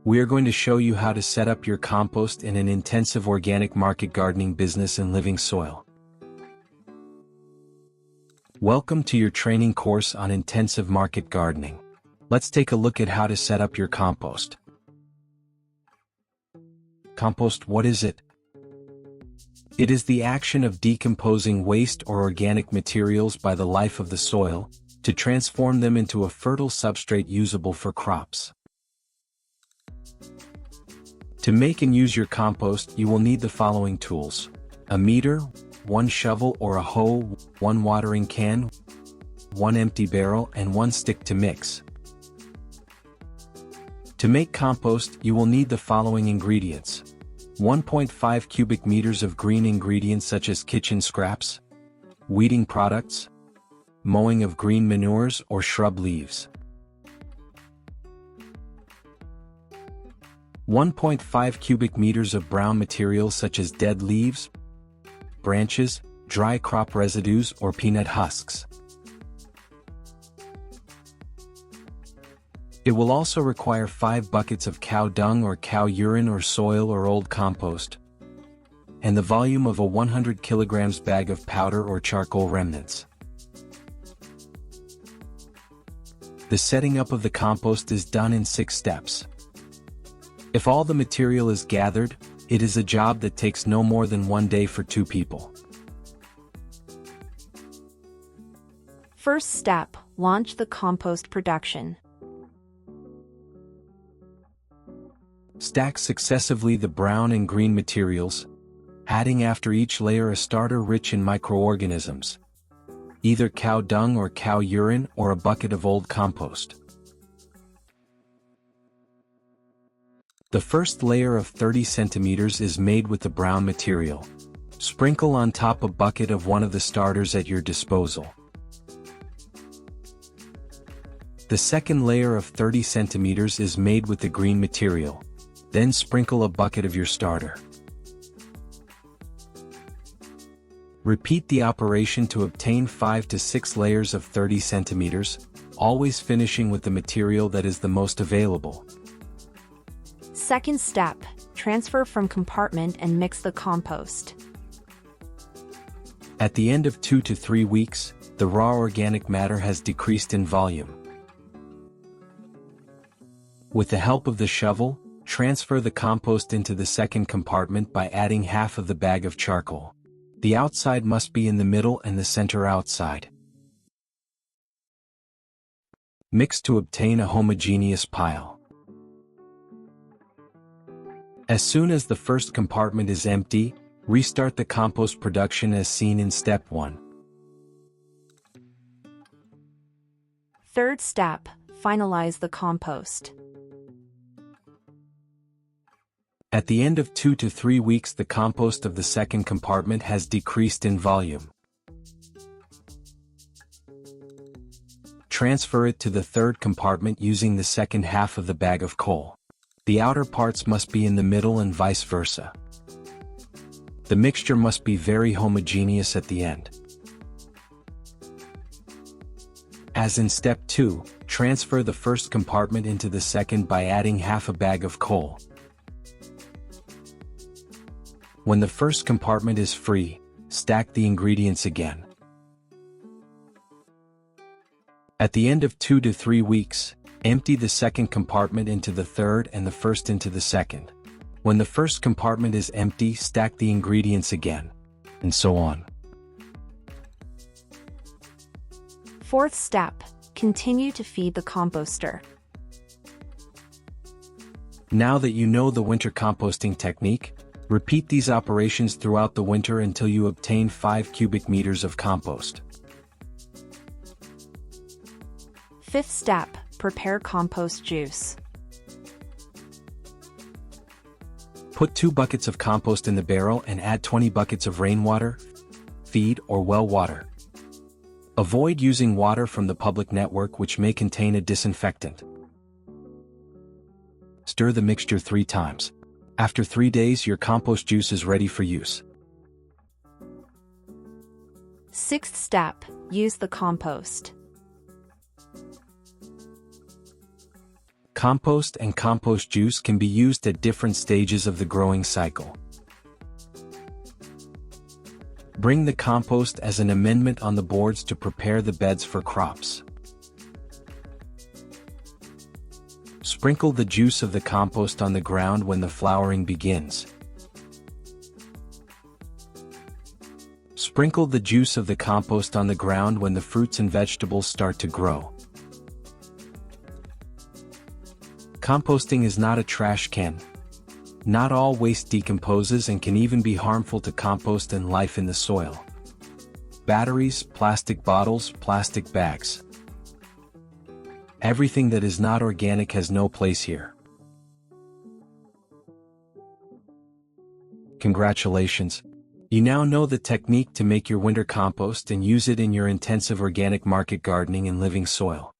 We are going to show you how to set up your compost in an intensive organic market gardening business in living soil. Welcome to your training course on intensive market gardening. Let's take a look at how to set up your compost. Compost, what is it? It is the action of decomposing waste or organic materials by the life of the soil, to transform them into a fertile substrate usable for crops. To make and use your compost, you will need the following tools: a meter, one shovel or a hoe, one watering can, one empty barrel, and one stick to mix. To make compost, you will need the following ingredients: 1.5 cubic meters of green ingredients such as kitchen scraps, weeding products, mowing of green manures or shrub leaves, 1.5 cubic meters of brown materials such as dead leaves, branches, dry crop residues or peanut husks. It will also require 5 buckets of cow dung or cow urine or soil or old compost, and the volume of a 100 kilograms bag of powder or charcoal remnants. The setting up of the compost is done in 6 steps. If all the material is gathered, it is a job that takes no more than 1 day for 2 people. First step, launch the compost production. Stack successively the brown and green materials, adding after each layer a starter rich in microorganisms, either cow dung or cow urine or a bucket of old compost. The first layer of 30 centimeters is made with the brown material. Sprinkle on top a bucket of one of the starters at your disposal. The second layer of 30 centimeters is made with the green material. Then sprinkle a bucket of your starter. Repeat the operation to obtain 5 to 6 layers of 30 centimeters, always finishing with the material that is the most available. Second step, transfer from compartment and mix the compost. At the end of 2 to 3 weeks, the raw organic matter has decreased in volume. With the help of the shovel, transfer the compost into the second compartment by adding half of the bag of charcoal. The outside must be in the middle and the center outside. Mix to obtain a homogeneous pile. As soon as the first compartment is empty, restart the compost production as seen in step 1. Third step, finalize the compost. At the end of 2 to 3 weeks, the compost of the second compartment has decreased in volume. Transfer it to the third compartment using the second half of the bag of coal. The outer parts must be in the middle and vice versa. The mixture must be very homogeneous at the end. As in step 2, transfer the first compartment into the second by adding half a bag of coal. When the first compartment is free, stack the ingredients again. At the end of 2 to 3 weeks, empty the second compartment into the third and the first into the second. When the first compartment is empty, stack the ingredients again, and so on. Fourth step, continue to feed the composter. Now that you know the winter composting technique, repeat these operations throughout the winter until you obtain 5 cubic meters of compost. Fifth step, prepare compost juice. Put 2 buckets of compost in the barrel and add 20 buckets of rainwater, feed, or well water. Avoid using water from the public network, which may contain a disinfectant. Stir the mixture 3 times. After 3 days, your compost juice is ready for use. Sixth step, use the compost. Compost and compost juice can be used at different stages of the growing cycle. Bring the compost as an amendment on the boards to prepare the beds for crops. Sprinkle the juice of the compost on the ground when the flowering begins. Sprinkle the juice of the compost on the ground when the fruits and vegetables start to grow. Composting is not a trash can. Not all waste decomposes and can even be harmful to compost and life in the soil. Batteries, plastic bottles, plastic bags. Everything that is not organic has no place here. Congratulations! You now know the technique to make your winter compost and use it in your intensive organic market gardening and living soil.